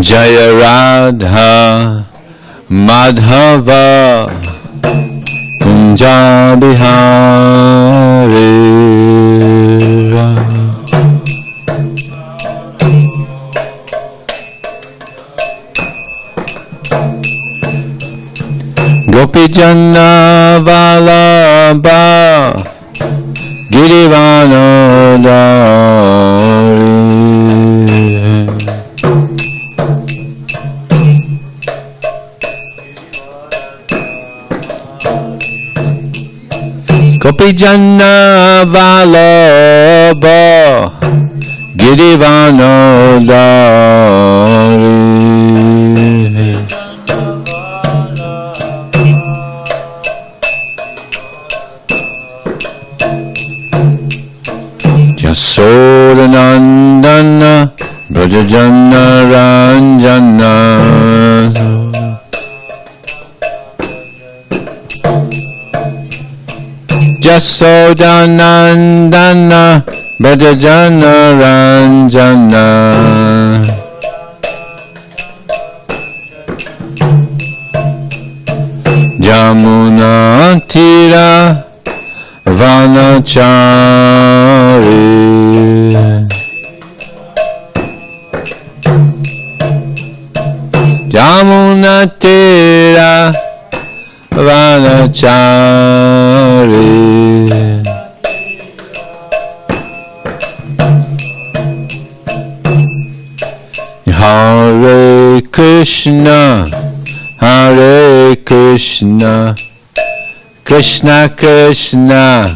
Jaya Radha Madhava Kunja Bihari Gopi Janna Vallabha Girivanodari Gopi Janna Vallabha Girivanodari Yasodanandana Brajajana Ranjana Yasodanandana Brajajana Ranjana Jamuna Tira Vanachari Jamuna Tira Vanachari Hare Krishna Hare Krishna Krishna Krishna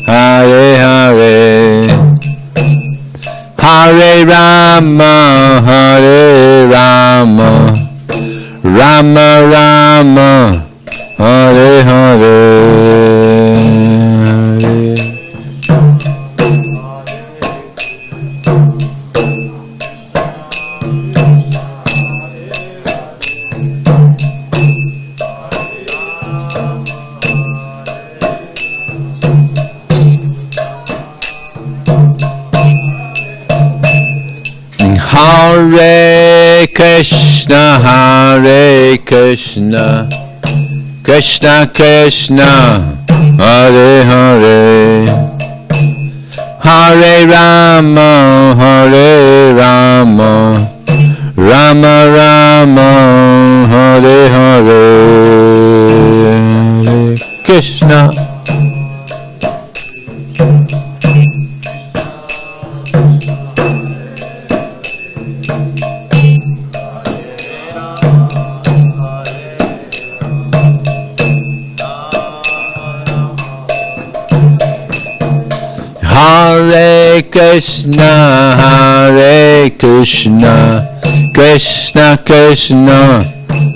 Hare Hare Hare Rama Hare Rama Rama Rama Hare Hare Hare Krishna, Hare Krishna, Krishna Krishna, Hare Hare, Hare Rama, Hare Rama, Rama Rama, Hare Hare, Hare Krishna. Hare Krishna, Hare Krishna, Krishna Krishna,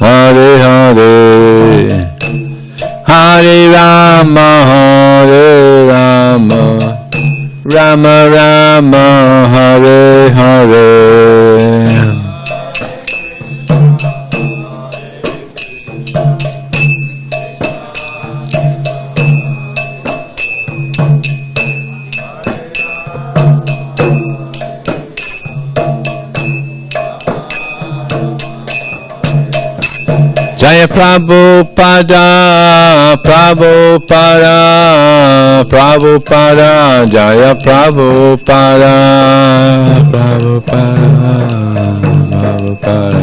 Hare Hare, Hare Rama, Hare Rama, Rama Rama, Hare Hare. Jaya Prabhupada, Prabhupada, Prabhupada, Jaya Prabhupada, Prabhupada, Prabhupada.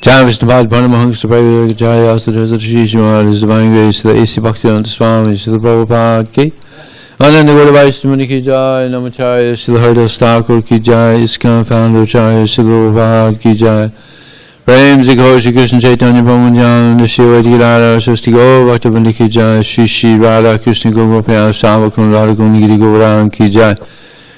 Jaya Vishnupad, Paramahansa Prabhupada, Jaya Asadhasa Shishimar, His Divine Grace, the A.C. Bhakti Swami, Srila Prabhupada Ki. Ananda Gauda Vaishnavani ki jai, Namacharya Srila Haridas Thakur ki jai, ISKCON founder Acharya Srila Prabhupada ki jai. Prem Zikho Shri Krishna Chaitanya Brahmanjana Shiva Radha Sasti Gaur Bhaktivinoda ki jai, Shri Shri Radha Krishna Gopal Savakun Radha Giri Govardhan ki jai,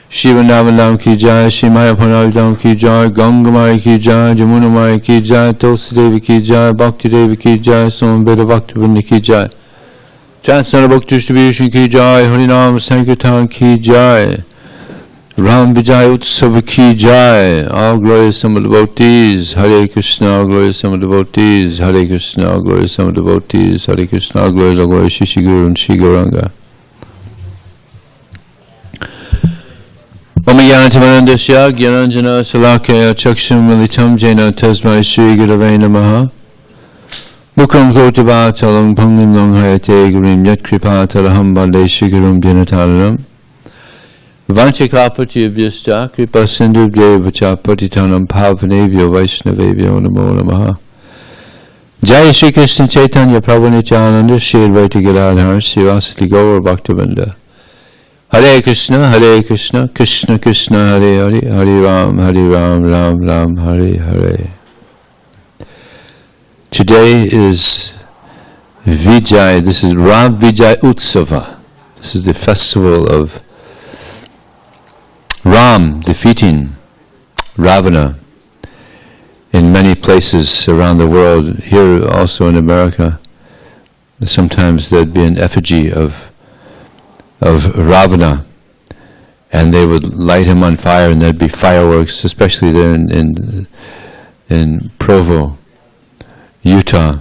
Shiva Navandam ki jai, Shri Maya Pranavadam ki jai, Gangamari ki jai, Jamuna Mari ki jai, Tulsi Devi ki jai, Bhakti Devi ki jai, Son Beda Bhaktivinoda ki jai. Chansana Book Distribution ki jai, Harinam Sankirtan ki jai, Ram Vijaya Utsav ki jai, all glorious some devotees, Hare Krishna, all glorious some devotees, Hare Krishna, all glorious some devotees, Hare Krishna, all glorious Shri Guru and Shri Gauranga. Omayantamanandasya Gyananjana Salakaya Chaksham Militam Jena Tasmai Sri Gurave Namaha Mukam Gotava Talang Pangam Long Hayate Gurim Yat Kripa Talaham Bande Shigurum Dinatalaram Vanchakapati Abhyasta Kripa Sindhu Devacha Patitanam Pavanevyo Vaishnavevyo Namo Namaha Jai Shri Krishna Chaitanya Prabhu Nityananda Shri Advaita Gadadhar Srivasati Gaur Bhaktivinoda Hare Krishna, Krishna Krishna, Hare Hare, Hare Ram, Ram Ram, Hare Hare. Today is Vijaya, this is Ram Vijaya Utsava. This is the festival of Ram defeating Ravana in many places around the world. Here also in America, sometimes there'd be an effigy of Ravana, and they would light him on fire, and there'd be fireworks, especially there in Provo, Utah.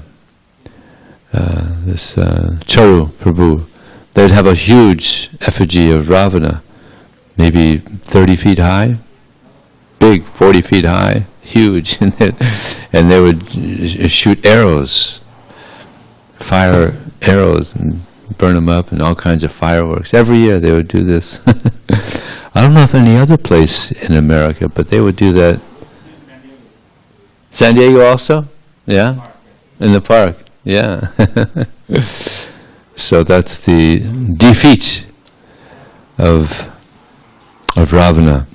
This Charu Prabhu, they'd have a huge effigy of Ravana, maybe 30 feet high, big, 40 feet high, huge, and they would shoot arrows, fire arrows, and burn them up, and all kinds of fireworks. Every year they would do this. I don't know if any other place in America, but they would do that. SanDiego also? Yeah? In the park. Yeah. So that's the defeat of Ravana.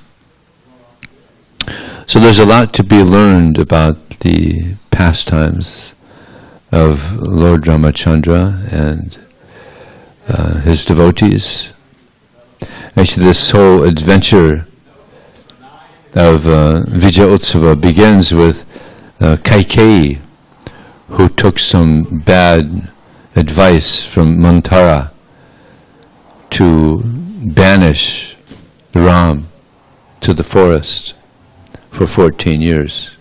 So there's a lot to be learned about the pastimes of Lord Ramacandra and his devotees. Actually, this whole adventure of Vijaya Utsava begins with Kaikeyi, who took some bad advice from Mantara to banish Ram to the forest for 14 years.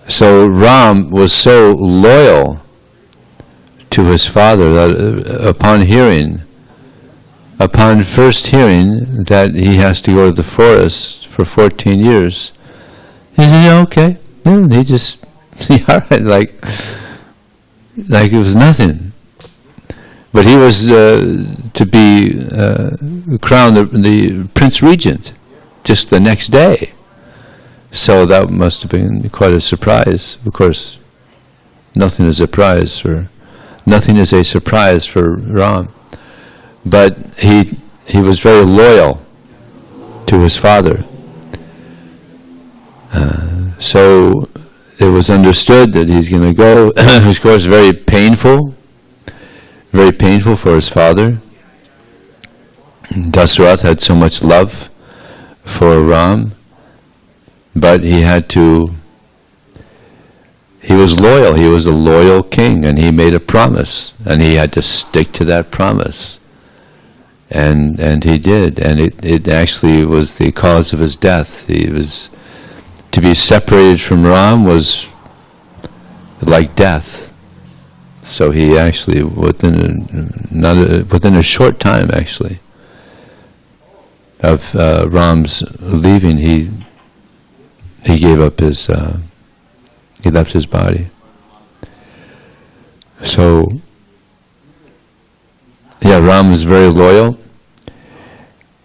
So Ram was so loyal to his father that upon first hearing that he has to go to the forest for 14 years, he said, yeah, okay. Yeah, he just, all right, like it was nothing. But he was to be crowned the Prince Regent just the next day. So that must have been quite a surprise. Of course, nothing is a surprise for Ram. But he was very loyal to his father. So it was understood that he's going to go. Of course, very painful for his father. Dasarath had so much love for Ram, but he was loyal. He was a loyal king, and he made a promise, and he had to stick to that promise. And he did, and it actually was the cause of his death. He was to be separated from Ram was like death. So he actually, within a short time, actually, of Ram's leaving, he gave up his. He left his body. So, yeah, Ram was very loyal.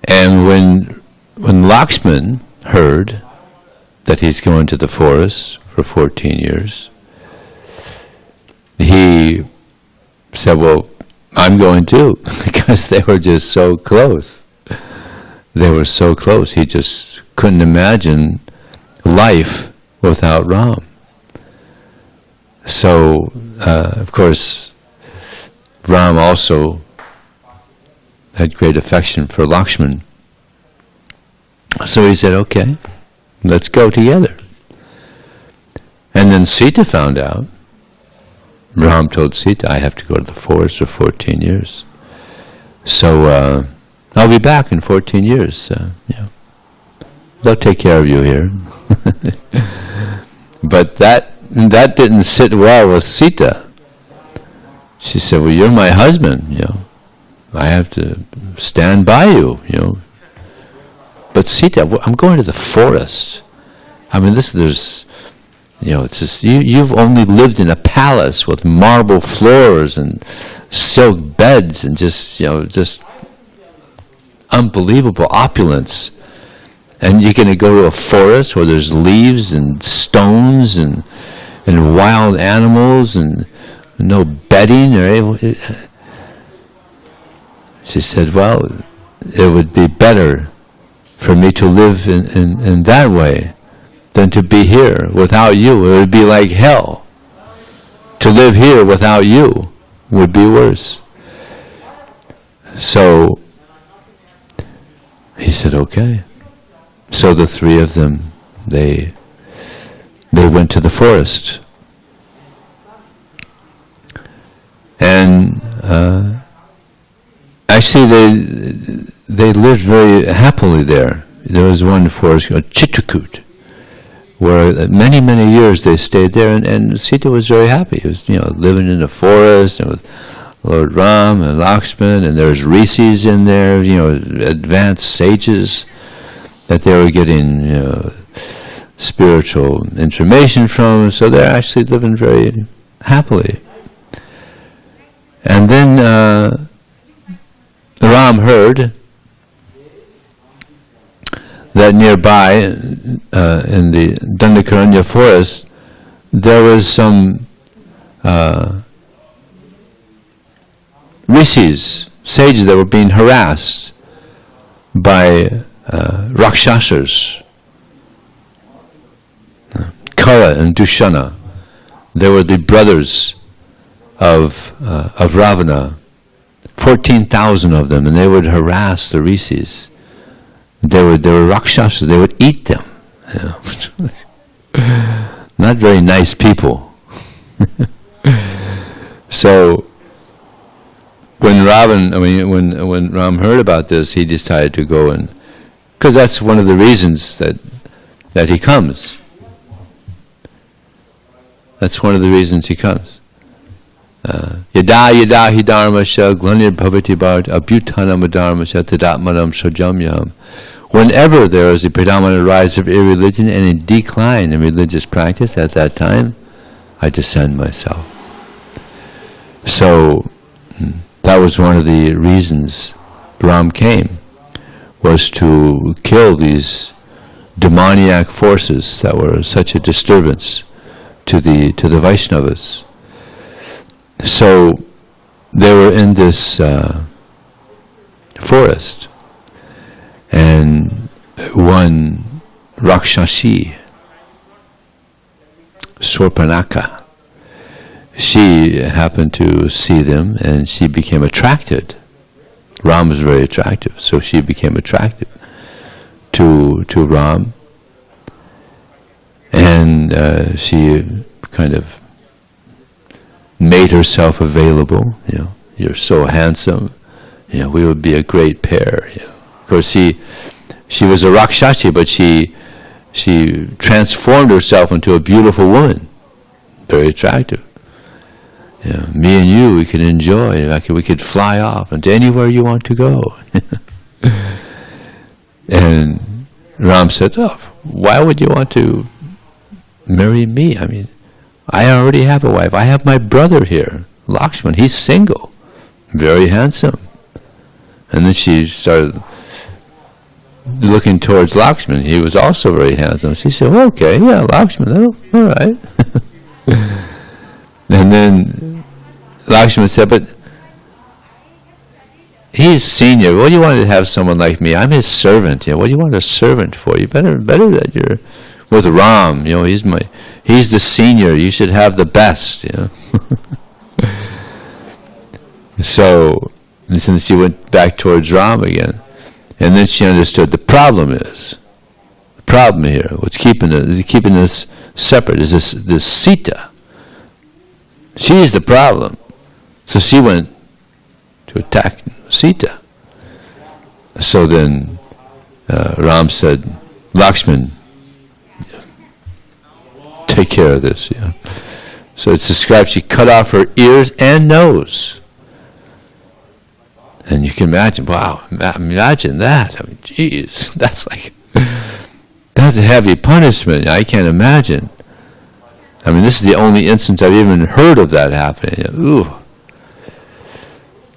And when Lakshman heard that he's going to the forest for 14 years, he said, well, I'm going too, because they were just so close. They were so close. He just couldn't imagine life without Ram. So, of course, Ram also had great affection for Lakshman. So he said, okay, let's go together. And then Sita found out. Ram told Sita, I have to go to the forest for 14 years. So I'll be back in 14 years. They'll take care of you here. But that didn't sit well with Sita. She said, well, you're my husband, I have to stand by you, But Sita, I'm going to the forest. I mean, there's, it's just, you've only lived in a palace with marble floors and silk beds and just unbelievable opulence. And you're going to go to a forest where there's leaves and stones and wild animals and no bedding or She said, well, it would be better for me to live in that way than to be here without you. It would be like hell. To live here without you would be worse. So he said, okay. So the three of them, they went to the forest. And actually they lived very happily there. There was one forest called Chitrakoot, where many, many years they stayed there, and Sita was very happy. He was, living in the forest and with Lord Ram and Lakshman, and there's rishis in there, advanced sages that they were getting spiritual information from, so they're actually living very happily. And then Ram heard that nearby in the Dandakaranya forest there was some rishis, sages that were being harassed by Rakshasas, Kara and Dushana. They were the brothers of Ravana, 14,000 of them, and they would harass the rishis. They were Rakshasas, they would eat them. Not very nice people. So when Ram heard about this, he decided to go and, because that's one of the reasons that he comes. That's one of the reasons he comes. Yada yada hi dharmasya glanir bhavati bhart abhyutanam dharmasya tadatmanam sajamyam. Whenever there is a predominant rise of irreligion and a decline in religious practice, at that time, I descend myself. So that was one of the reasons Ram came, was to kill these demoniac forces that were such a disturbance to the Vaishnavas. So they were in this forest, and one Rakshasi, Swarpanaka, she happened to see them and she became attracted. Ram was very attractive, so she became attracted to Ram, and she kind of made herself available. You're so handsome. We would be a great pair. Of course, she was a Rakshasi, but she transformed herself into a beautiful woman, very attractive. Me and you, we could enjoy. We could fly off into anywhere you want to go. And Ram said, "Oh, why would you want to marry me? I mean, I already have a wife. I have my brother here, Lakshman. He's single, very handsome." And then she started looking towards Lakshman. He was also very handsome. She said, "Okay, yeah, Lakshman, all right." And then Lakshman said, "But he's senior. What do you want to have someone like me? I'm his servant. What do you want a servant for? You better that you're with Ram. He's the senior. You should have the best." So, and since she went back towards Ram again, and then she understood the problem here, what's keeping us separate is this Sita. She's the problem. So she went to attack Sita. So then Ram said, "Lakshman, take care of this." So it's described she cut off her ears and nose. And you can imagine, wow, imagine that. I mean, geez, that's a heavy punishment. I can't imagine. I mean, this is the only instance I've even heard of that happening. Ooh.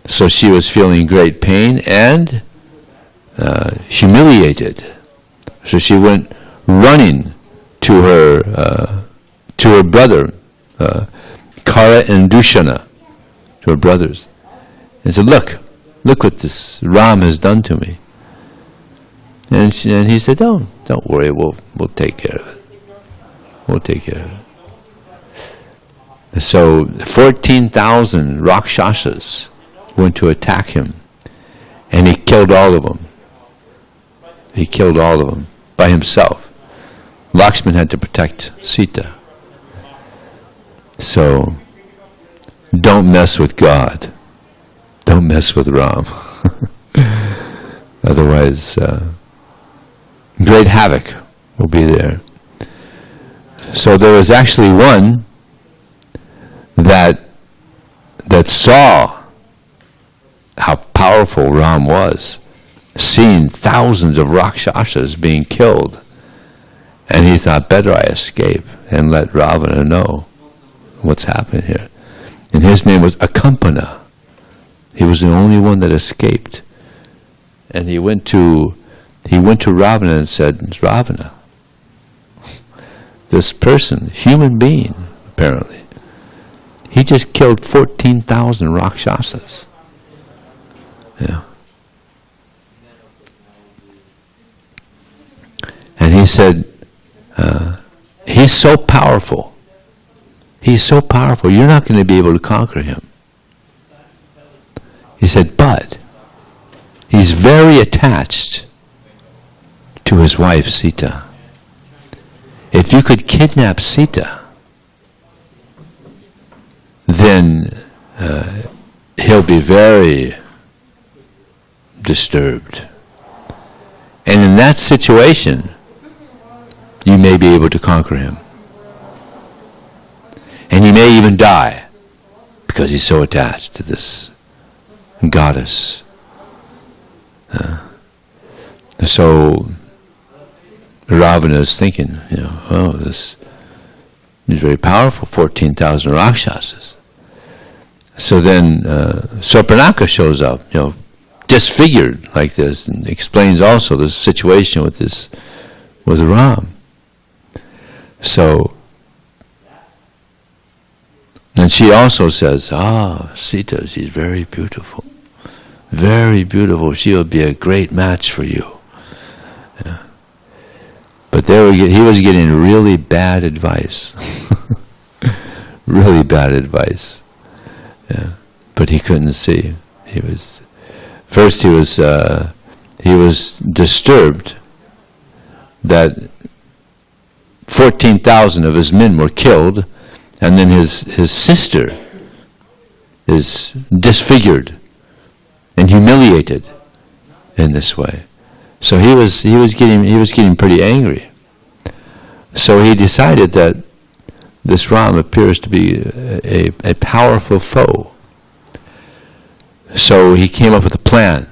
So she was feeling great pain and humiliated. So she went running to her brother, Kara and Dushana, to her brothers, and said, look what this Ram has done to me. And he said, don't worry, we'll take care of it. We'll take care of it. So 14,000 Rakshasas went to attack him, and he killed all of them. He killed all of them by himself. Lakshman had to protect Sita. So, don't mess with God. Don't mess with Ram. Otherwise, great havoc will be there. So there was actually one that saw how powerful Ram was, seeing thousands of Rakshasas being killed. And he thought, better I escape and let Ravana know what's happening here. And his name was Akampana. He was the only one that escaped. And he went to Ravana and said, Ravana, this person, human being, apparently, he just killed 14,000 Rakshasas. Yeah. And he said, he's so powerful. He's so powerful, you're not going to be able to conquer him. He said, but he's very attached to his wife Sita. If you could kidnap Sita, then he'll be very disturbed. And in that situation, you may be able to conquer him. And he may even die because he's so attached to this goddess. So Ravana is thinking, this is very powerful, 14,000 Rakshasas. So then Sarpanaka shows up, disfigured like this, and explains also the situation with Ram. So, and she also says, Sita, she's very beautiful. Very beautiful. She will be a great match for you. Yeah. But he was getting really bad advice. Really bad advice. Yeah. But he couldn't see. He was disturbed that 14,000 of his men were killed, and then his sister is disfigured and humiliated in this way. So he was getting pretty angry. So he decided that this Ram appears to be a powerful foe. So he came up with a plan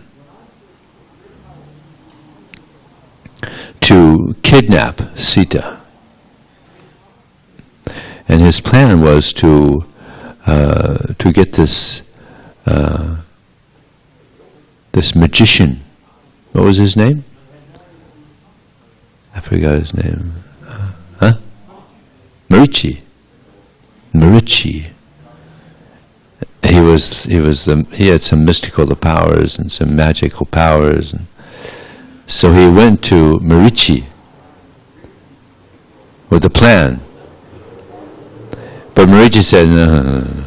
to kidnap Sita. And his plan was to get this magician. What was his name? I forgot his name. Marichi. He had some mystical powers and some magical powers, and so he went to Marichi with a plan. But Marichi said, no.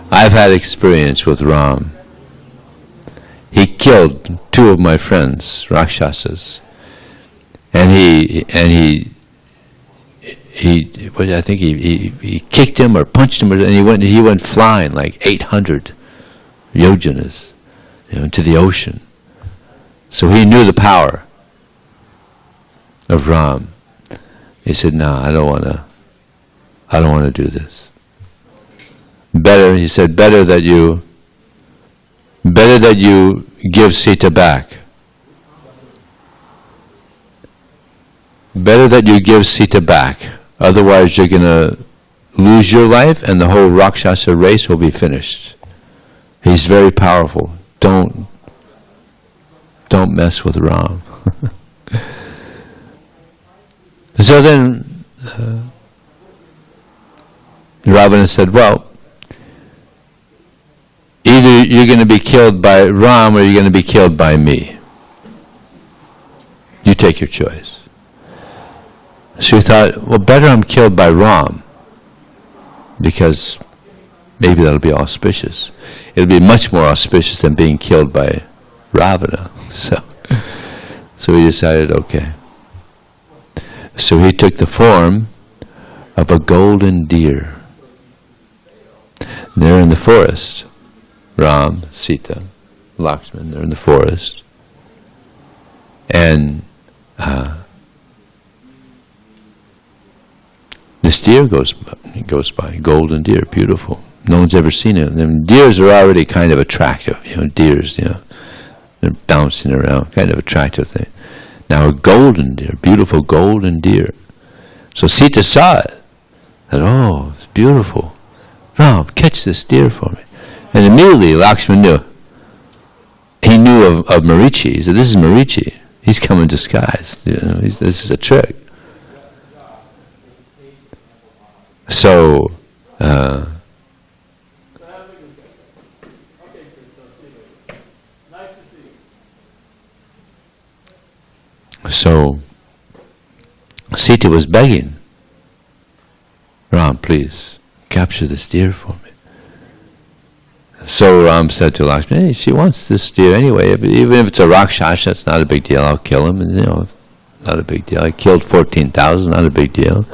I've had experience with Ram. He killed 2 of my friends, Rakshasas, and he kicked him or punched him, and he went flying like 800 yojanas, into the ocean. So he knew the power of Ram. He said, "No, I don't want to do this. Better," he said, "better that you better that you give Sita back. Better that you give Sita back. Otherwise you're going to lose your life and the whole Rakshasa race will be finished. He's very powerful. Don't mess with Ram. So then Ravana said, well, either you're going to be killed by Ram or you're going to be killed by me. You take your choice. So he thought, well, better I'm killed by Ram, because maybe that'll be auspicious. It'll be much more auspicious than being killed by Ravana. So he decided, okay. So he took the form of a golden deer. They're in the forest. Ram, Sita, Lakshman, they're in the forest. And this deer goes by, golden deer, beautiful. No one's ever seen it. And deers are already kind of attractive, deers, they're bouncing around, kind of attractive thing. Now a golden deer, beautiful golden deer. So Sita saw it, said, oh, it's beautiful. Ram, catch this deer for me. And immediately Lakshman knew. He knew of Marichi. He said, this is Marichi. He's come in disguise. This is a trick. So, Sita was begging, Ram, please, capture this deer for me. So Ram said to Lakshman, hey, she wants this deer anyway. Even if it's a Rakshasa, it's not a big deal. I'll kill him. And, not a big deal. I killed 14,000, not a big deal.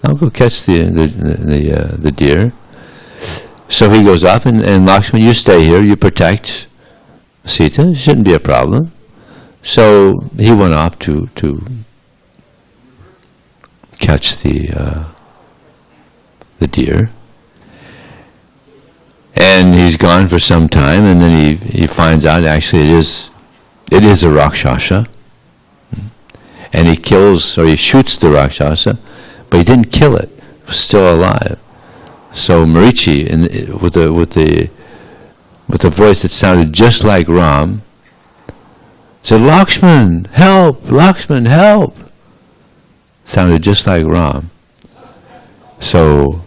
I'll go catch the deer. So he goes up, and Lakshman, you stay here, you protect Sita. It shouldn't be a problem. So he went off to catch the deer. And he's gone for some time, and then he finds out actually it is a Rakshasa. And he kills, or he shoots the Rakshasa, but he didn't kill it. It was still alive. So Marichi, with a voice that sounded just like Ram, said, Lakshman, help! Lakshman, help! Sounded just like Ram. So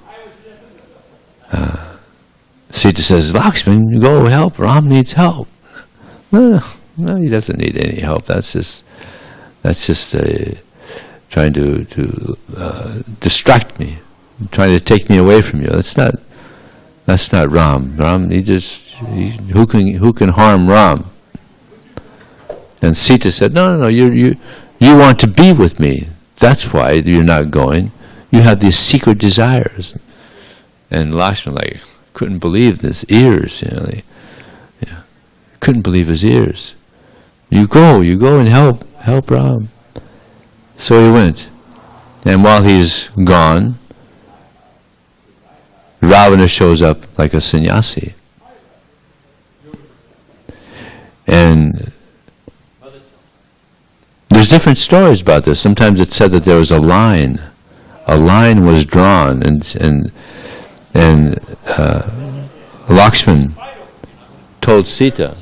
Sita says, Lakshman, go help. Ram needs help. No, he doesn't need any help. That's just trying to distract me, trying to take me away from you. That's not Ram. Ram, who can harm Ram? And Sita said, no, you want to be with me. That's why you're not going. You have these secret desires. And Lakshman couldn't believe his ears. Couldn't believe his ears. You go and help Ram. So he went. And while he's gone, Ravana shows up like a sannyasi. And there's different stories about this. Sometimes it's said that there was a line. A line was drawn, and Lakshman told Sita,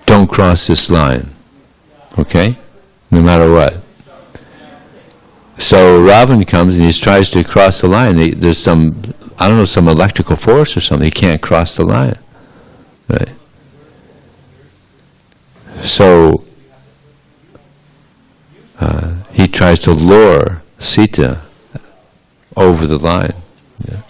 don't cross this line, okay? No matter what. So Ravana comes and he tries to cross the line. There's some electrical force or something. He can't cross the line, right? So he tries to lure Sita over the line. Yeah.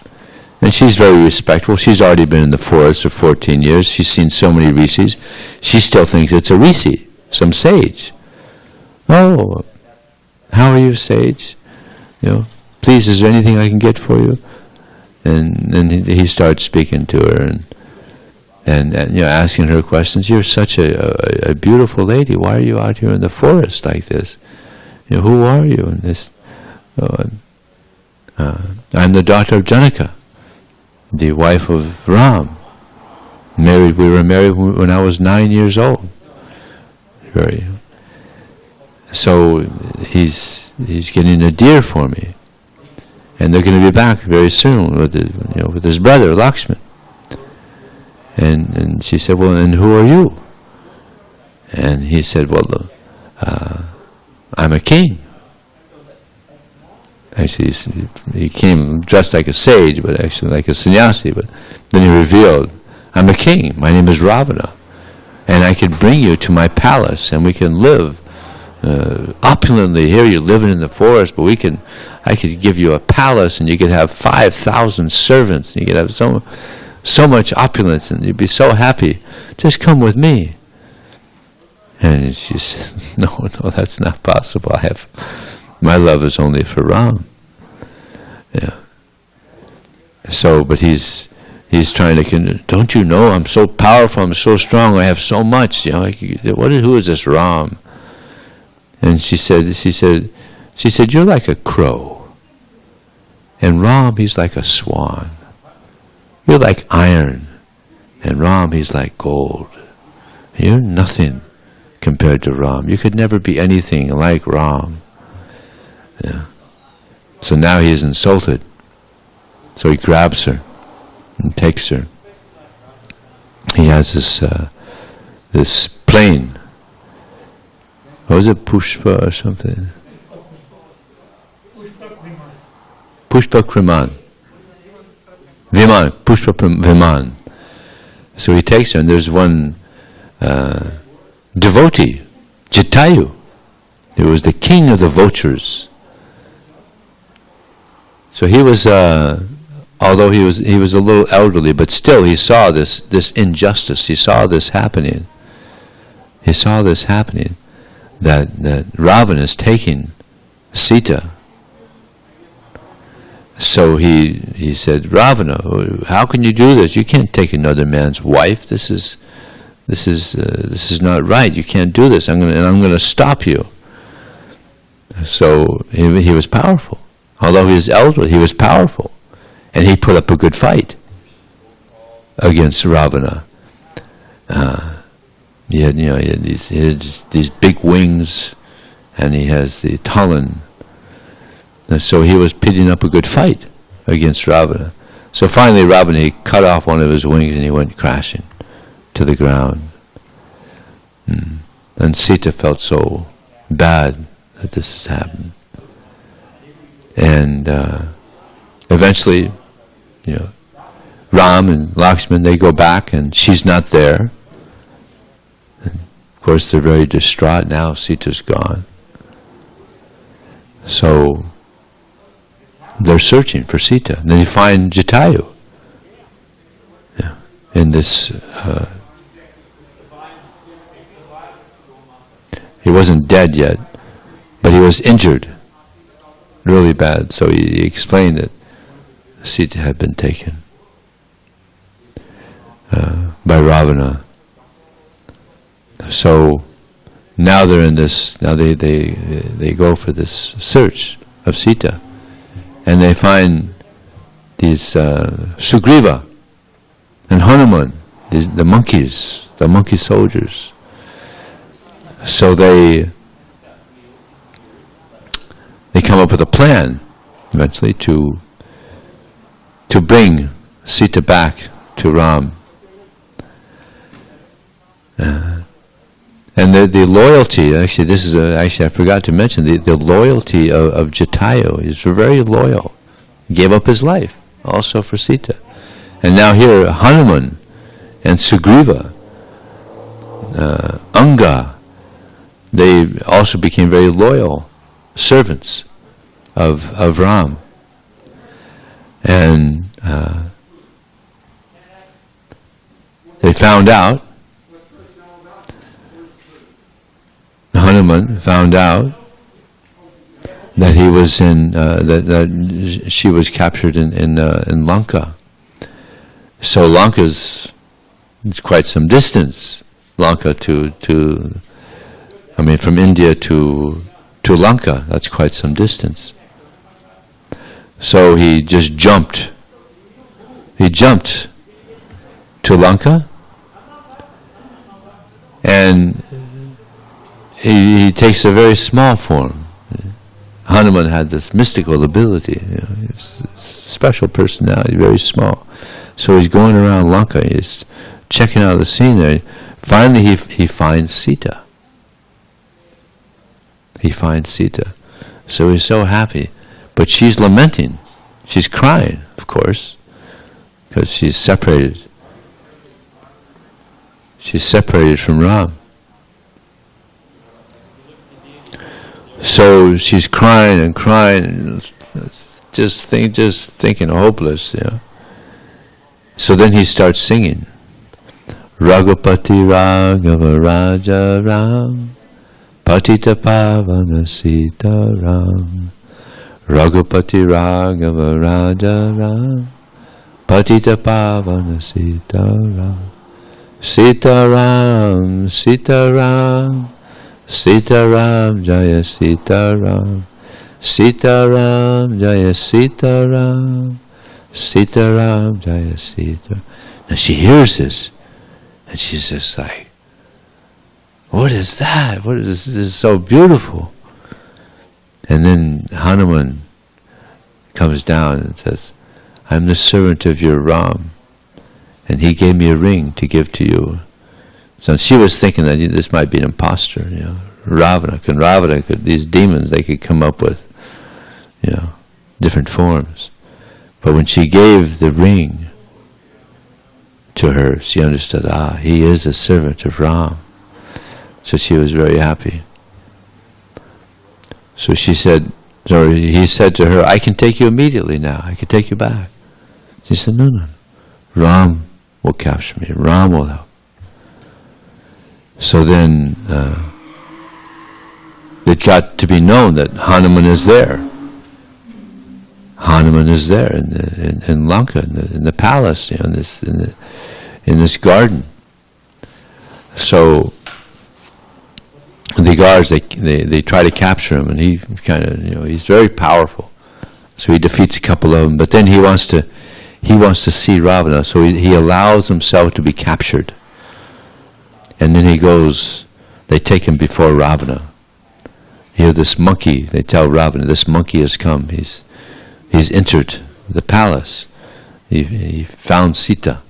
And she's very respectful. She's already been in the forest for 14 years. She's seen so many rishis. She still thinks it's a rishi, some sage. Oh, how are you, sage? Please, is there anything I can get for you? And then he starts speaking to her and asking her questions. You're such a beautiful lady. Why are you out here in the forest like this? Who are you? And this, I'm the daughter of Janaka, the wife of Ram. We were married when I was 9 years old. So he's getting a deer for me, and they're going to be back very soon with his brother Lakshman. And she said, well, and who are you? And he said, well, I'm a king. Actually, he came dressed like a sage, but actually like a sannyasi. But then he revealed, I'm a king. My name is Ravana, and I could bring you to my palace, and we can live opulently. Here you're living in the forest, but I could give you a palace, and you could have 5,000 servants, and you could have so much opulence, and you'd be so happy. Just come with me. And she said, no, that's not possible. My love is only for Ram. Yeah. So, but he's trying to. Don't you know I'm so powerful? I'm so strong. I have so much. Who is this Ram? And she said, you're like a crow, and Ram, he's like a swan. You're like iron, and Ram, he's like gold. You're nothing compared to Ram. You could never be anything like Ram. Yeah. So now he is insulted. So he grabs her and takes her. He has this plane. What was it, Pushpa or something? Pushpa Kriman. Viman, Pushpa Viman. So he takes her, and there's one devotee, Jatayu, who was the king of the vultures. So he was, although he was a little elderly, but still he saw this injustice. He saw this happening. He saw this happening, that Ravana is taking Sita. So he said, Ravana, how can you do this? You can't take another man's wife. This is not right. You can't do this. I'm going to stop you. So he was powerful. Although he was elderly, he was powerful, and he put up a good fight against Ravana. He had these big wings, and he has the talon. And so he was putting up a good fight against Ravana. So finally Ravana, he cut off one of his wings and he went crashing to the ground. And Sita felt so bad that this has happened. And eventually, Ram and Lakshman, they go back and she's not there. And of course they're very distraught now, Sita's gone. So they're searching for Sita. And then they find Jatayu. In this, he wasn't dead yet, but he was injured really bad. So he explained that Sita had been taken by Ravana. So now they're in this. Now they go for this search of Sita, and they find these Sugriva and Hanuman, the monkeys, the monkey soldiers. So they come up with a plan eventually to bring Sita back to Ram. And the loyalty, actually this is I forgot to mention, the loyalty of Jatayu. He's very loyal. He gave up his life also for Sita. And now here Hanuman and Sugriva, Anga, they also became very loyal servants of Ram. And they found out, Hanuman found out that he was that she was captured in Lanka. So Lanka's quite some distance. Lanka from India to Lanka, that's quite some distance. So he just jumped. He jumped to Lanka, and he takes a very small form. Hanuman had this mystical ability, he's a special personality, very small. So he's going around Lanka, he's checking out the scene there. Finally he finds Sita. He finds Sita. So he's so happy. But she's lamenting. She's crying, of course, because she's separated. She's separated from Ram. So she's crying and crying, and just thinking hopeless, So then he starts singing. Raghupati Raghava Raja Ram, Patita Pavana Sita Ram. Raghupati Raghava Raja Ram, Patita Pavana Sita Ram. Sita Ram, Sita Ram, Sita Ram, Jaya Sita Ram, Sita Ram, Jaya Sita Ram, Sita Ram, Jaya Sita. Now she hears this, and she's just like, what is that? What is this? This is so beautiful. And then Hanuman comes down and says, I'm the servant of your Ram, and he gave me a ring to give to you. So she was thinking that this might be an imposter, Ravana could, these demons, they could come up with, different forms. But when she gave the ring to her, she understood, he is a servant of Ram. So she was very happy. So he said to her, I can take you immediately now, I can take you back. She said, no, Ram will capture me, Ram will help. So then it got to be known that Hanuman is there. Hanuman is there in Lanka, in the palace, in this garden. So the guards, they try to capture him, and he kind of, he's very powerful. So he defeats a couple of them, but then he wants to see Ravana, so he allows himself to be captured. And then they take him before Ravana. Here, this monkey, they tell Ravana, this monkey has come. He's entered the palace. He found Sita.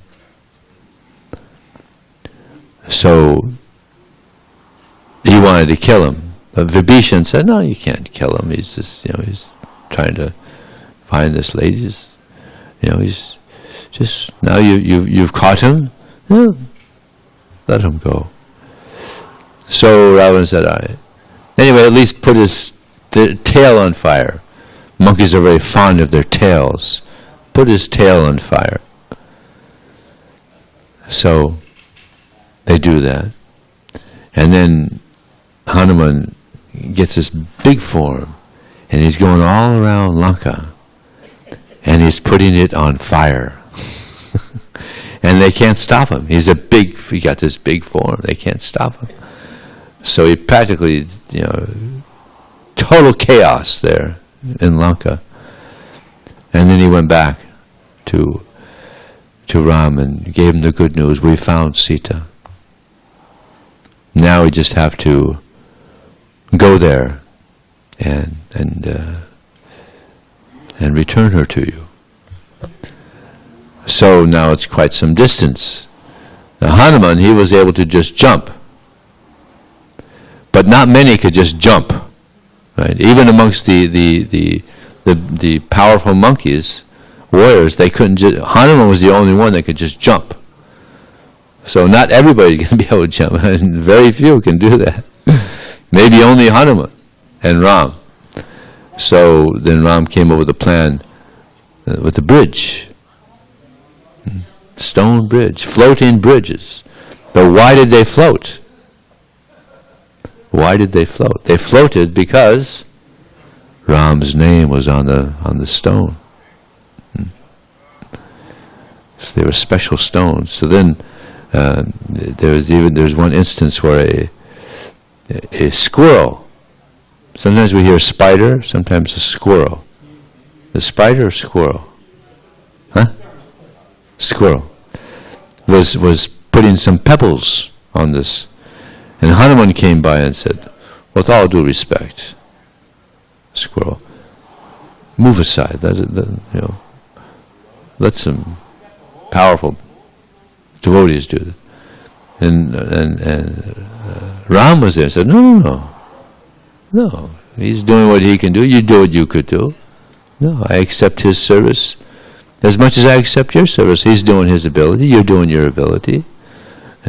So he wanted to kill him, but Vibhishan said, "No, you can't kill him. He's just, he's trying to find this lady. He's just now you've caught him. Let him go." So Ravana said, all right. Anyway, at least put his tail on fire. Monkeys are very fond of their tails. Put his tail on fire. So they do that. And then Hanuman gets this big form, and he's going all around Lanka, and he's putting it on fire. And they can't stop him. He got this big form. They can't stop him. So he practically, total chaos there in Lanka. And then he went back to Ram and gave him the good news. We found Sita. Now we just have to go there and return her to you. So now it's quite some distance. Now Hanuman, he was able to just jump. But not many could just jump. Right? Even amongst the powerful monkeys, warriors, they couldn't just, Hanuman was the only one that could just jump. So not everybody can be able to jump. Very few can do that. Maybe only Hanuman and Ram. So then Ram came up with a plan with a bridge. Stone bridge, floating bridges. But why did they float? Why did they float? They floated because Ram's name was on the stone. So they were special stones. So then there's one instance where a squirrel. Sometimes we hear a spider, sometimes a squirrel. The spider or squirrel? Huh? Squirrel. Was putting some pebbles on this. And Hanuman came by and said, with all due respect, squirrel, move aside. Let some powerful devotees do it. And Ram was there and said, no, he's doing what he can do. You do what you could do. No, I accept his service as much as I accept your service. He's doing his ability. You're doing your ability.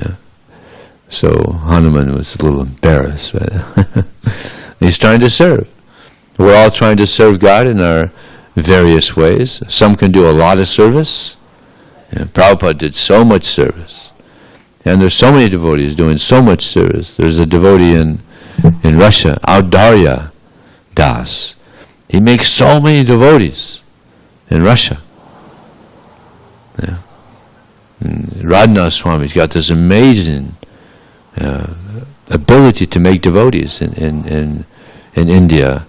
Yeah. So Hanuman was a little embarrassed. Right? He's trying to serve. We're all trying to serve God in our various ways. Some can do a lot of service. Prabhupada did so much service. And there's so many devotees doing so much service. There's a devotee in Russia, Vijaya Dasa. He makes so many devotees in Russia. Yeah. Radhanath Swami's got this amazing ability to make devotees in India.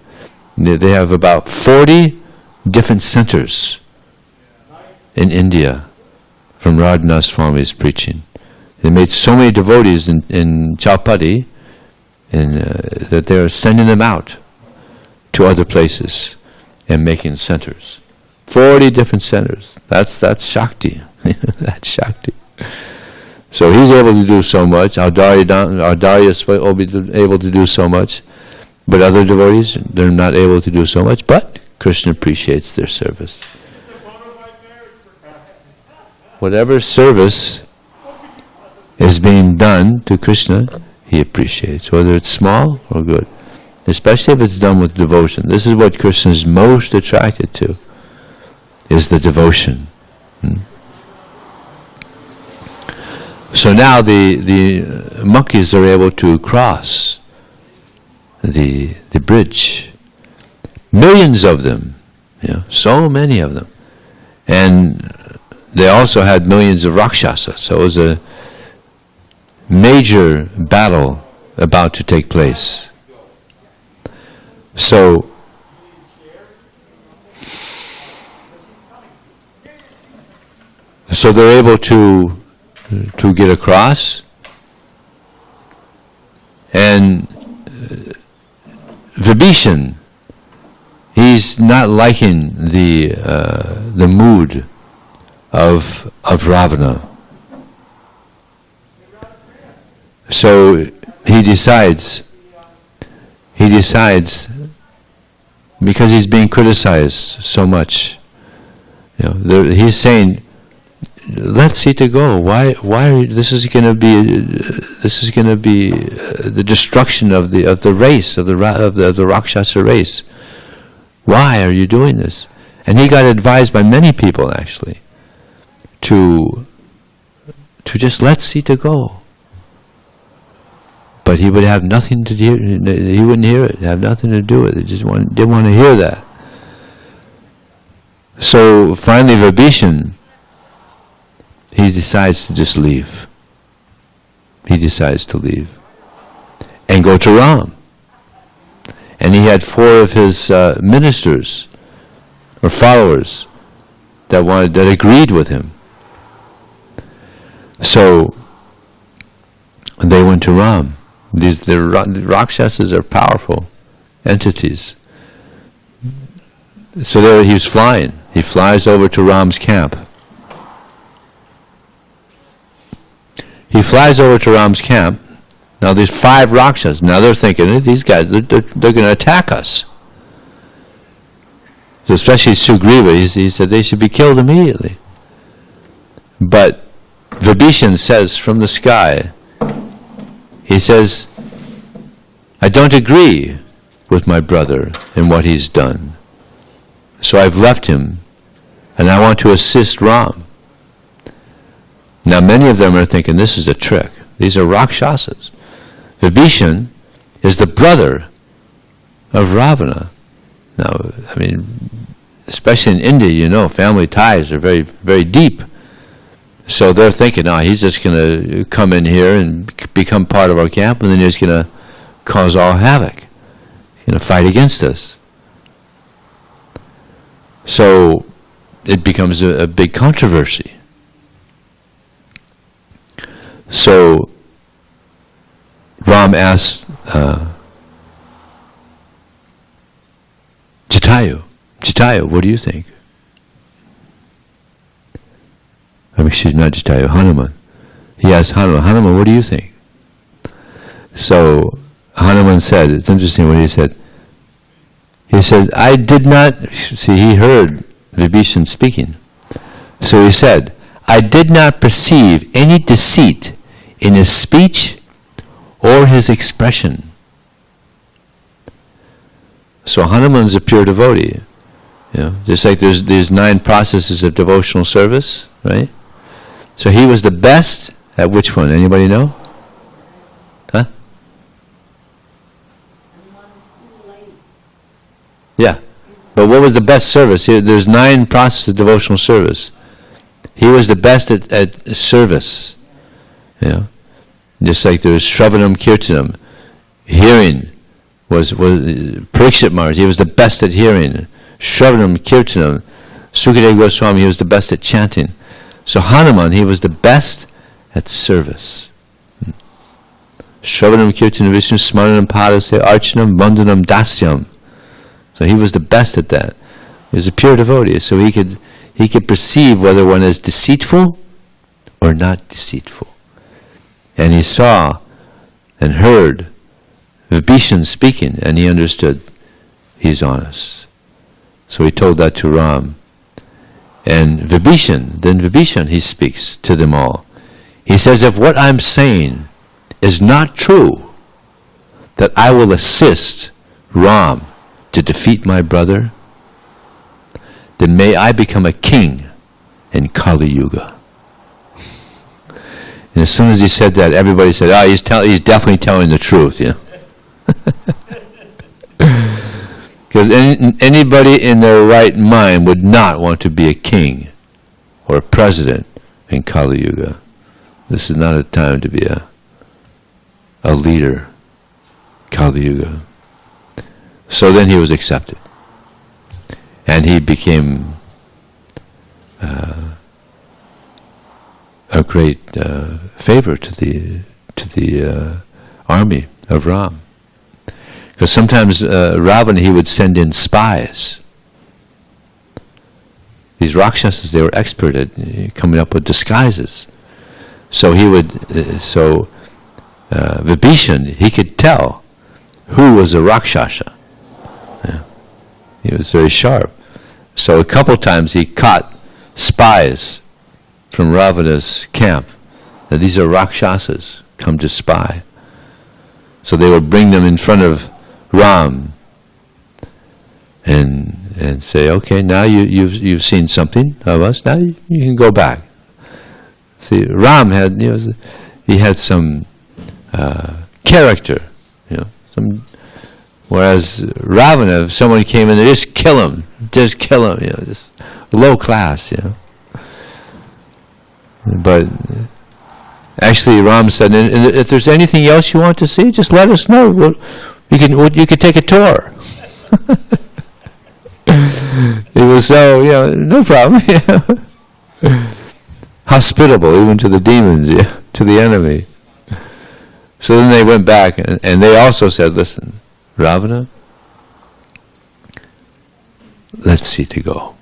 They have about 40 different centers in India from Radhanath Swami's preaching. They made so many devotees in Chaupati that they're sending them out to other places and making centers. 40 different centers. That's Shakti. That's Shakti. So he's able to do so much. Audarya is able to do so much. But other devotees, they're not able to do so much. But Krishna appreciates their service. Whatever service is being done to Krishna, he appreciates, whether it's small or good. Especially if it's done with devotion. This is what Krishna is most attracted to, is the devotion. So now the monkeys are able to cross the bridge. Millions of them, so many of them. And they also had millions of Rakshasas. So it was a major battle about to take place. So they're able to get across, and Vibhishan, he's not liking the mood of Ravana. So he decides, because he's being criticized so much, he's saying, let Sita go. Why this is going to be the destruction of the race of the Rakshasa race. Why are you doing this? And he got advised by many people actually to just let Sita go. But he would have nothing to hear. He wouldn't hear it. Have nothing to do with it. Just didn't want to hear that. So finally, Vibhishan, he decides to just leave. He decides to leave and go to Ram. And he had 4 of his ministers or followers that agreed with him. So they went to Ram. The Rakshasas are powerful entities. So there he's flying. He flies over to Ram's camp. He flies over to Ram's camp. Now these 5 Rakshasas, now they're thinking, these guys, they're going to attack us. So especially Sugriva, he said they should be killed immediately. But Vibhishan says from the sky, he says, I don't agree with my brother in what he's done. So I've left him, and I want to assist Ram. Now many of them are thinking, this is a trick. These are Rakshasas. Vibhishan is the brother of Ravana. Now, I mean, especially in India, family ties are very, very deep. So they're thinking, he's just going to come in here and become part of our camp, and then he's going to cause all havoc. He's going to fight against us. So it becomes a big controversy. So Ram asked Jatayu, what do you think? Excuse me, not Jatayu, Hanuman. He asked Hanuman, what do you think? So Hanuman said, it's interesting what he said. He says, I did not, see, he heard Vibhishan speaking. So he said, I did not perceive any deceit in his speech or his expression. So Hanuman's a pure devotee. Just like there's 9 processes of devotional service, right? So he was the best at which one? Anybody know? Huh? Yeah. But what was the best service? There's 9 processes of devotional service. He was the best at service. Just like there's Shravanam Kirtanam. Hearing was Parikshit Maharaj. He was the best at hearing. Shravanam Kirtanam. Sukadeva Goswami, he was the best at chanting. So Hanuman, he was the best at service. Shravanam Kirtanam Vishnu Smaranam Padasya Archanam Vandanam Dasyam. So he was the best at that. He was a pure devotee, so he could perceive whether one is deceitful or not deceitful. And he saw and heard Vibhishan speaking, and he understood he's honest. So he told that to Ram. And Vibhishan, he speaks to them all. He says, if what I'm saying is not true, that I will assist Ram to defeat my brother, then may I become a king in Kali Yuga. And as soon as he said that, everybody said, he's definitely telling the truth, Because anybody in their right mind would not want to be a king or a president in Kali Yuga. This is not a time to be a leader, Kali Yuga. So then he was accepted. And he became a great favor to the army of Ram. Because sometimes Ravana, he would send in spies. These Rakshasas, they were expert at coming up with disguises. So Vibhishan, he could tell who was a Rakshasa. He was very sharp. So a couple times he caught spies from Ravana's camp. That these are Rakshasas come to spy. So they would bring them in front of Ram and say, okay, now you've seen something of us. Now you can go back. See, Ram had he had some character, whereas Ravana, if someone came in, they just kill him, just low class, But actually, Ram said, if there's anything else you want to see, just let us know. You could take a tour. He was so, no problem. Hospitable even to the demons, to the enemy. So then they went back, and they also said, listen, Ravana, let Sita go.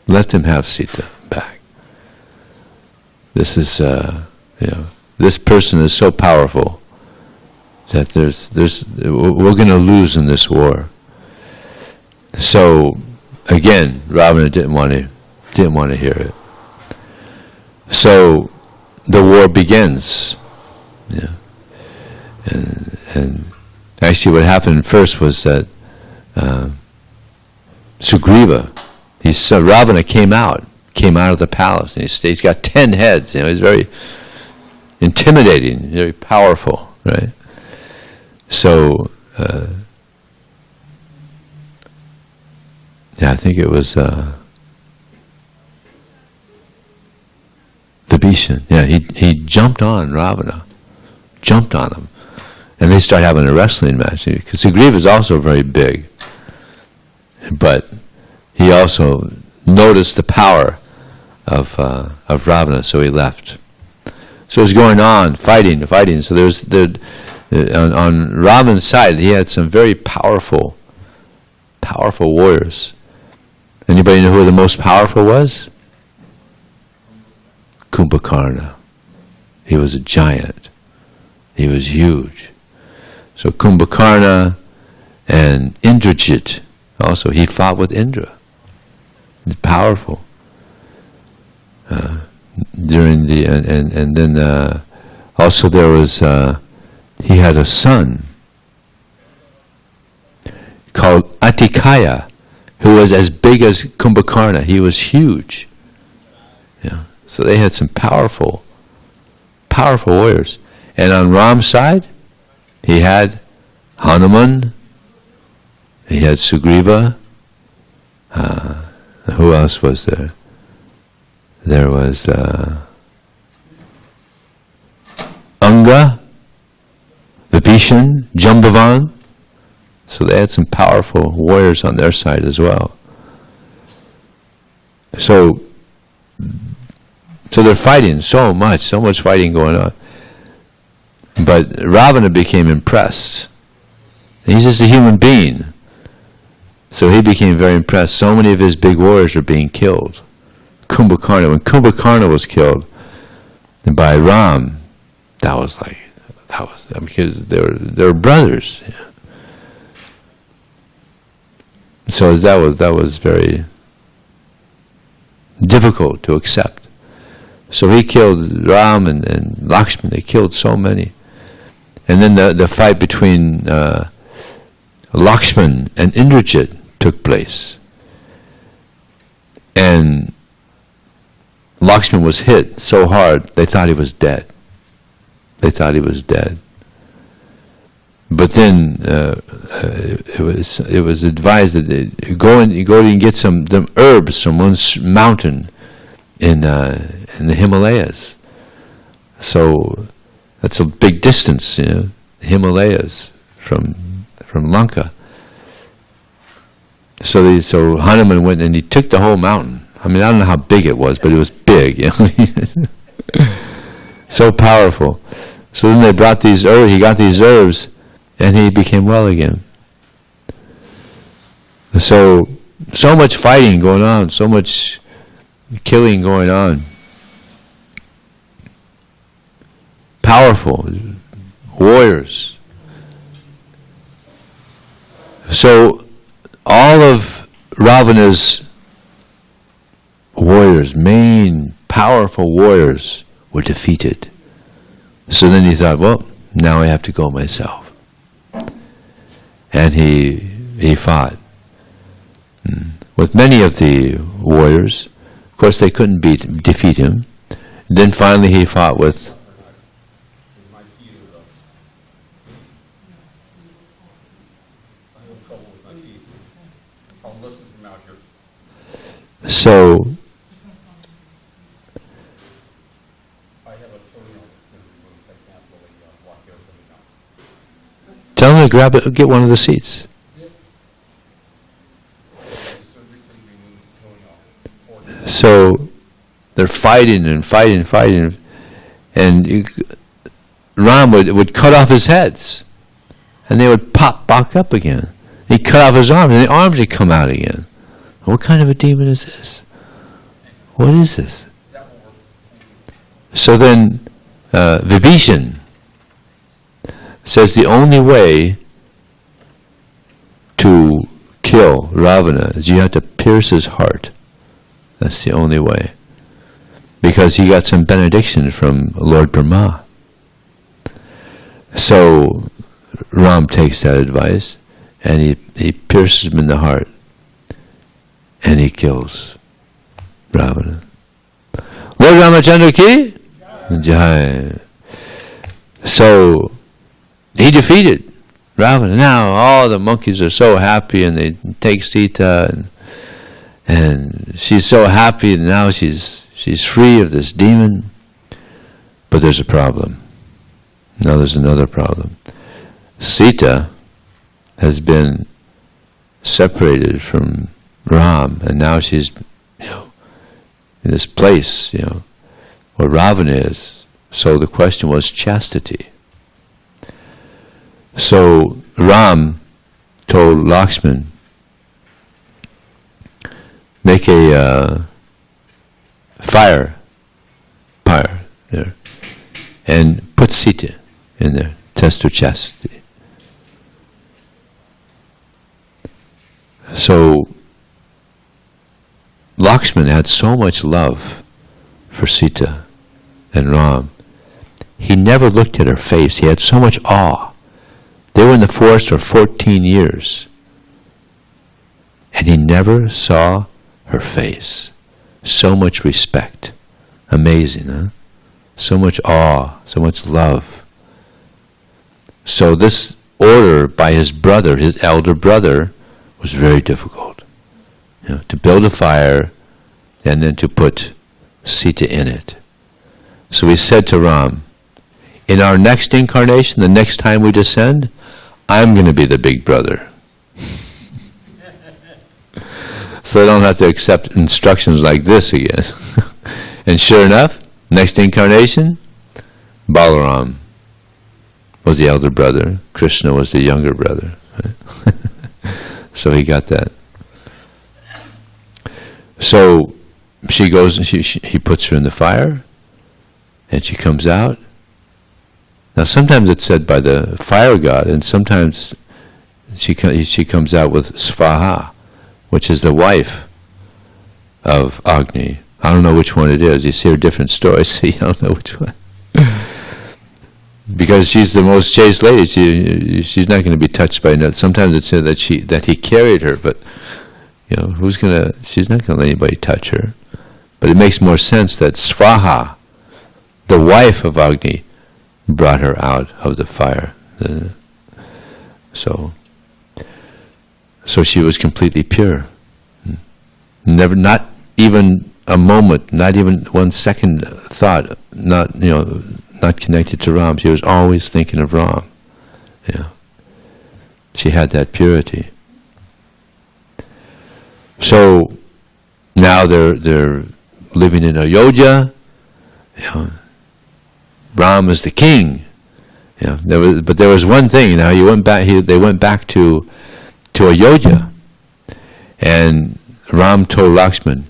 Let them have Sita back. This is, this person is so powerful that we're going to lose in this war. So again, Ravana didn't want to hear it. So the war begins. And actually, what happened first was that Sugriva, Ravana came out of the palace, and he's got 10 heads. He's very intimidating, very powerful, right? So, I think it was Vibhishan. He jumped on Ravana, jumped on him, and they start having a wrestling match. Because Sugriva is also very big, but he also noticed the power of Ravana, so he left. So it was going on, fighting. So there's on Ravana's side, he had some very powerful warriors. Anybody know who the most powerful was? Kumbhakarna. He was a giant. He was huge. So Kumbhakarna and Indrajit, also he fought with Indra. He's powerful. During the and then also there was he had a son called Atikaya, who was as big as Kumbhakarna. He was huge. Yeah. So they had some powerful warriors. And on Ram's side, he had Hanuman, he had Sugriva. Who else was there? There was Anga, Vibhishan, Jambavan. So they had some powerful warriors on their side as well. So they're fighting so much fighting going on. But Ravana became impressed. He's just a human being. So he became very impressed. So many of his big warriors are being killed. Kumbhakarna, when Kumbhakarna was killed by Ram, because they're brothers. Yeah. So that was very difficult to accept. So he killed Ram and Lakshman. They killed so many. And then the fight between Lakshman and Indrajit took place. And Lakshman was hit so hard, they thought he was dead. But then it was advised that you go and get some herbs from one mountain in the Himalayas. So that's a big distance, the Himalayas from Lanka. So Hanuman went and he took the whole mountain. I mean, I don't know how big it was, but it was big. So powerful. So then they brought these herbs. He got these herbs, and he became well again. So much fighting going on, so much killing going on. Powerful warriors. So all of Ravana's warriors, main powerful warriors, were defeated. So then he thought, well, now I have to go myself. And he fought with many of the warriors. Of course, they couldn't defeat him. Then finally he fought with so tell him to grab it, get one of the seats. So they're fighting, and Ram would cut off his heads, and they would pop back up again. He cut off his arms, and the arms would come out again. What kind of a demon is this? What is this? So then Vibhishan says the only way to kill Ravana is you have to pierce his heart. That's the only way. Because he got some benediction from Lord Brahma. So Ram takes that advice and he pierces him in the heart and he kills Ravana. Lord Ramacandra ki Jai. So he defeated Ravana. Now all the monkeys are so happy, and they take Sita, and she's so happy, and now she's free of this demon. But there's a problem. Now there's another problem. Sita has been separated from Ram, and now she's, in this place, where Ravana is. So the question was chastity. So Ram told Lakshman, make a fire there, and put Sita in there, test her chastity. So Lakshman had so much love for Sita and Ram. He never looked at her face. He had so much awe. They were in the forest for 14 years. And he never saw her face. So much respect. Amazing, huh? So much awe, so much love. So this order by his brother, his elder brother, was very difficult. To build a fire and then to put Sita in it. So he said to Ram, in our next incarnation, the next time we descend, I'm going to be the big brother. So I don't have to accept instructions like this again. And sure enough, next incarnation, Balaram was the elder brother. Krishna was the younger brother. Right? So he got that. So she goes and he puts her in the fire, and she comes out. Now sometimes it's said by the fire god, and sometimes she comes out with Svaha, which is the wife of Agni. I don't know which one it is. You hear different stories, so you don't know which one. Because she's the most chaste lady, she's not going to be touched by another. Sometimes it's said that he carried her, but she's not going to let anybody touch her. But it makes more sense that Svaha, the wife of Agni, brought her out of the fire. So she was completely pure. Never, not even a moment, not even 1 second thought, not connected to Ram. She was always thinking of Ram. She had that purity. So now they're living in Ayodhya. Ram is the king. But there was one thing. Now they went back to Ayodhya, and Ram told Lakshman,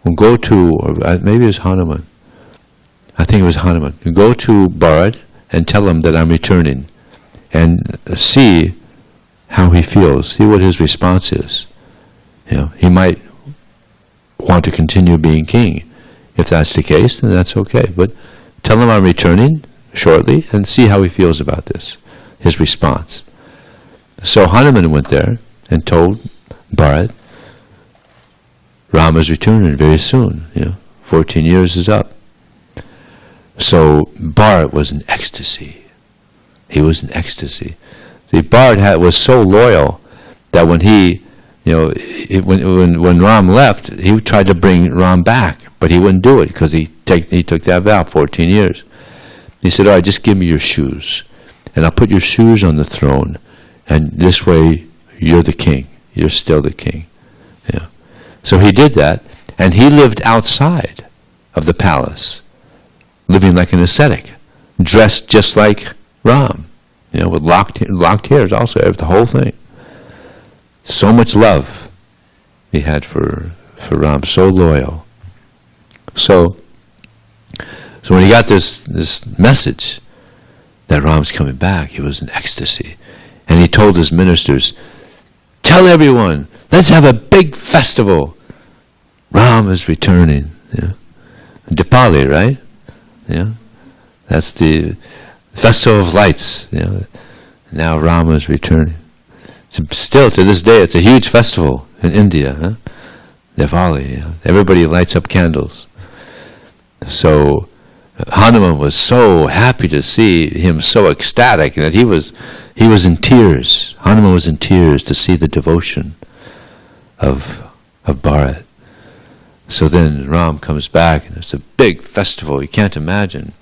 "We'll go to," or maybe it was Hanuman. I think it was Hanuman. Go to Bharat and tell him that I'm returning, and see how he feels. See what his response is. He might want to continue being king. If that's the case, then that's okay. But tell him I'm returning shortly, and see how he feels about this. His response. So Hanuman went there and told Bharat, Rama's returning very soon. 14 years is up. So Bharat was in ecstasy. He was in ecstasy. See, Bharat was so loyal that when when Ram left, he tried to bring Ram back, but he wouldn't do it because he took that vow, 14 years. He said, all right, just give me your shoes, and I'll put your shoes on the throne, and this way you're the king. You're still the king. So he did that, and he lived outside of the palace, living like an ascetic, dressed just like Ram, with locked hairs also, the whole thing. So much love he had for Ram, so loyal. So when he got this message that Ram's coming back, he was in ecstasy. And he told his ministers, tell everyone, let's have a big festival. Ram is returning. Dipali, right? That's the festival of lights. Now Rama is returning. Still to this day, it's a huge festival in India. Diwali. Everybody lights up candles. So Hanuman was so happy to see him so ecstatic that he was in tears. Hanuman was in tears to see the devotion of Bharat. So then Ram comes back, and it's a big festival. You can't imagine.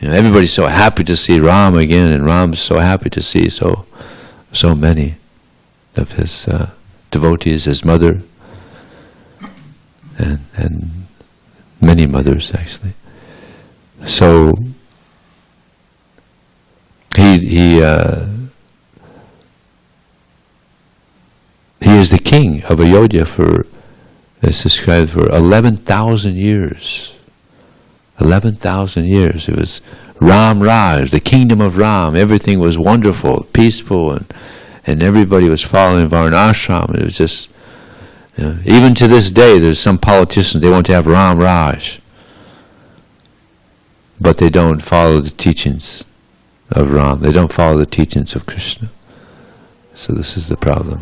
Everybody's so happy to see Ram again, and Ram's so happy to see so many of his devotees, his mother, and many mothers actually. So he is the king of Ayodhya for, as described, for 11,000 years. 11,000 years. It was Ram Raj, the kingdom of Ram. Everything was wonderful, peaceful, and everybody was following Varnashram. It was just, even to this day, there's some politicians, they want to have Ram Raj, but they don't follow the teachings of Ram. They don't follow the teachings of Krishna. So this is the problem.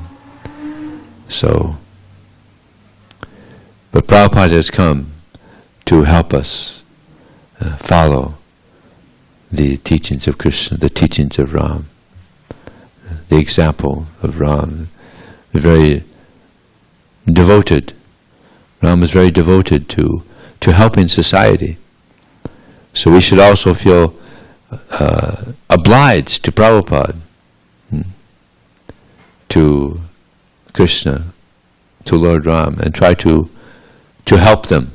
So, but Prabhupada has come to help us follow the teachings of Krishna, the teachings of Ram, the example of Ram, the very devoted. Ram is very devoted to helping society. So we should also feel obliged to Prabhupada, to Krishna, to Lord Ram, and try to help them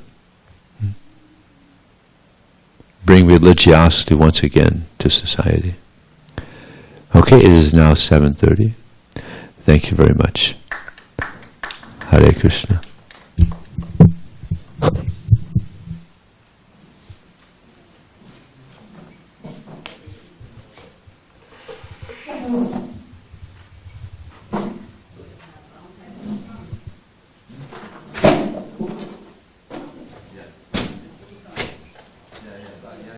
bring religiosity once again to society. Okay, it is now 7:30. Thank you very much. Hare Krishna.